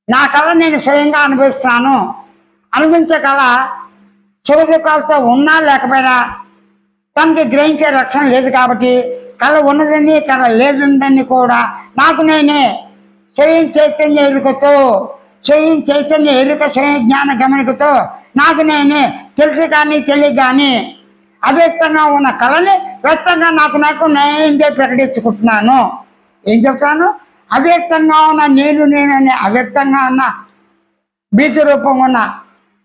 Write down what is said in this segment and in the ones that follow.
నా కళ నేను స్వయంగా అనుభవిస్తున్నాను. అనుభవించే కళ సుఖ దుఃఖాలతో ఉన్నా లేకపోయినా తనకి గ్రహించే రక్షణ లేదు కాబట్టి కళ ఉన్నదని కళ లేదని కూడా నాకు నేనే స్వయం చైతన్య ఎరుకతో స్వయం చైతన్య ఎరుక స్వయం జ్ఞాన గమనికతో నాకు నేనే తెలుసు కానీ తెలియ కానీ అవ్యక్తంగా ఉన్న కళని వ్యక్తంగా నాకు నేనే ప్రకటించుకుంటున్నాను. ఏం చెప్తాను? అవ్యక్తంగా ఉన్న నేననే అవ్యక్తంగా ఉన్న బీజ రూపంగా ఉన్న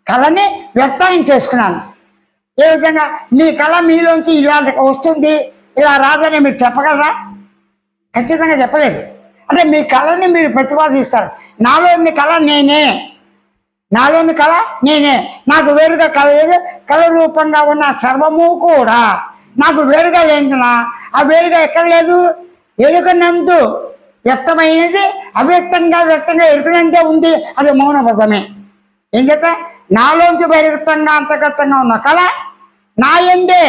కళని వ్యక్తం చేసుకున్నాను. ఏ విధంగా మీ కళ మీలోంచి ఇలా వస్తుంది ఇలా రాదని మీరు చెప్పగలరా? ఖచ్చితంగా చెప్పలేదు. అంటే మీ కళని మీరు ప్రతిపాదిస్తారు. నాలోని కళ నేనే, నాలోని కళ నేనే, నాకు వేరుగా కళ లేదు. కళ రూపంగా ఉన్న సర్వము కూడా నాకు వేరుగా లేదునా ఆ వేరుగా ఎక్కడ లేదు? ఎరుకనందు వ్యక్తమైనది అవ్యక్తంగా వ్యక్తంగా ఎరుకనందే ఉంది. అది మౌనపదమే. ఏం చేస్తా? నాలోంచి బహిర్గతంగా అంతర్గతంగా ఉన్న కళ నా యందే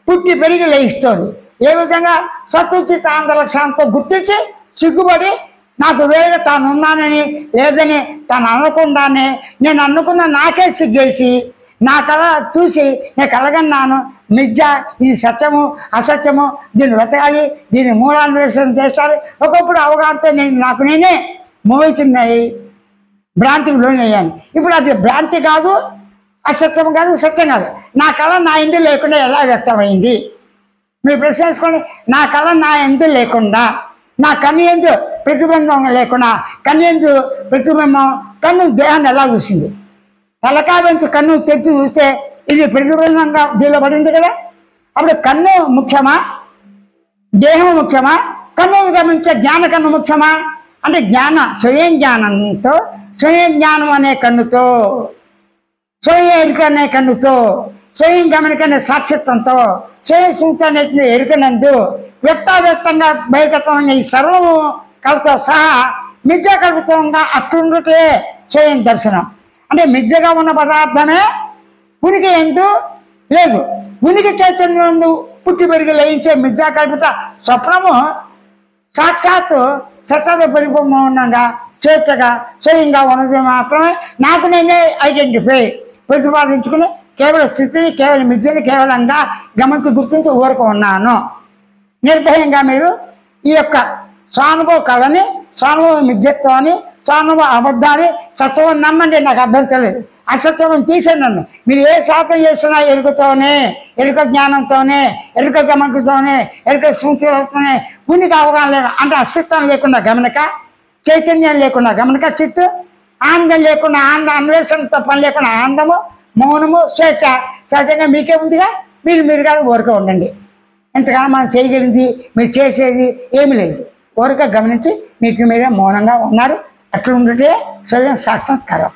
పుట్టి పెరిగి లయిస్తుంది. ఏ విధంగా? సత్తుచిత ఆంధ్రలక్ష్యంతో గుర్తించి సిగ్గుపడి నాకు వేరుగా తాను ఉన్నానని లేదని తాను అనకుండానే నేను అనుకున్న నాకే సిగ్గేసి నా కళ చూసి నేను కలగన్నాను మిథ్య, ఇది సత్యము అసత్యము, దీన్ని వెతకాలి, దీన్ని మూలాన్వేషణ చేస్తారు. ఒకప్పుడు అవగాహనతో నాకు నేనే మోహితున్నాయి, భ్రాంతికి లోనయ్యాను. ఇప్పుడు అది భ్రాంతి కాదు, అసత్యం కాదు, సత్యం కాదు. నా కళ నా ఎందు లేకుండా ఎలా వ్యక్తమైంది? మీరు ప్రశ్నించుకోండి. నా కళ నా ఎందు లేకుండా, నా కన్ను ఎందు ప్రతిబింబం లేకుండా, కన్ను ఎందు ప్రతిబింబం కన్ను దేహాన్ని ఎలా చూసింది? తలకాయ కన్ను తెచ్చి చూస్తే ఇది ప్రతిబింబంగా దీనిలో పడింది కదా. అప్పుడు కన్ను ముఖ్యమా, దేహం ముఖ్యమా, కన్ను గమనించే జ్ఞాన కన్ను ముఖ్యమా? అంటే జ్ఞాన స్వయం జ్ఞానంతో, స్వయం జ్ఞానం అనే కన్నుతో, స్వయం ఎరుక అనే కన్నుతో, స్వయం గమనికనే సాక్షిత్వంతో, స్వయం స్మృతి అనే ఎరుకనందు వ్యక్తావ్యక్తంగా బహిర్గతమైన ఈ సర్వము కళతో సహా మిథ్య కల్పితంగా అట్లుండుటే స్వయం దర్శనం. అంటే మిథ్యగా ఉన్న పదార్థమే ఉనికి ఎందు లేదు. ఉనికి చైతన్యం పుట్టి పెరిగి లయించే మిథ్యా కల్పిత స్వప్నము సాక్షాత్తు సత్యత పరిపూర్ణంగా స్వేచ్ఛగా స్వయంగా ఉన్నది మాత్రమే నాకు నేనే ఐడెంటిఫై ప్రతిపాదించుకుని కేవల స్థితిని, కేవల మిథ్యని కేవలంగా గమనించి గుర్తించి ఊరకు ఉన్నాను. నిర్భయంగా మీరు ఈ యొక్క స్వానుభవ కళని, స్వానుభవ మిథ్యత్వాన్ని, స్వానుభవ అబద్ధాన్ని, సత్యం నమ్మండి, నాకు అభ్యంతరం లేదు. అసత్యం తీసేయండి. మీరు ఏ శాతం చేస్తున్నా ఎరుకతోనే, ఎరుక జ్ఞానంతోనే, ఎరుక గమనికతోనే, ఎరుక స్మృతితోనే ఉనికి అవగాహన లేదు. అంటే అస్తిత్వం లేకుండా గమనిక, చైతన్యం లేకుండా గమనిక, చిత్తు ఆనందం లేకుండా ఆనంద అన్వేషణతో పని లేకుండా ఆనందము, మౌనము, స్వేచ్ఛ సహజంగా మీకే ఉందిగా. మీరుగా ఊరిక ఉండండి. ఎంతగానో మనం చేయగలిగింది మీరు చేసేది ఏమీ లేదు. ఊరిక గమనించి మీకు మీరే మౌనంగా ఉన్నారు. అట్లా ఉంటే స్వయం సాక్షాత్కారం.